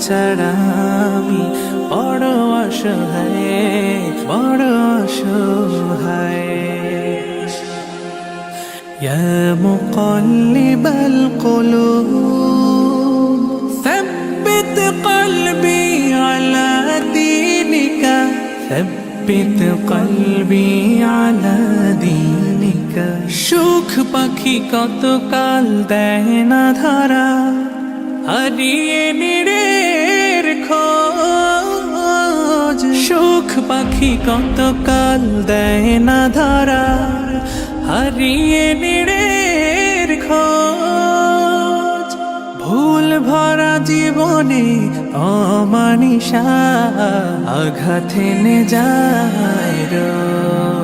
ছাড়া আমি বড় অসহায়, বড় অসহায়। ইয়া মুকাল্লিবাল কুলুব সাব্বিত কলবি আলা দীনিকা, সাব্বিত কলবি আলা দীনিকা। সুখ পাখি কতকাল দেয় না ধরা, হারিয়ে নিরের খোঁজ। সুখ পাখি কতকাল দেয় না ধরা, হারিয়ে নিরের খোঁজ। ভুল ভরা জীবনে অমানিসা আঘাত এনে যায় রোজ।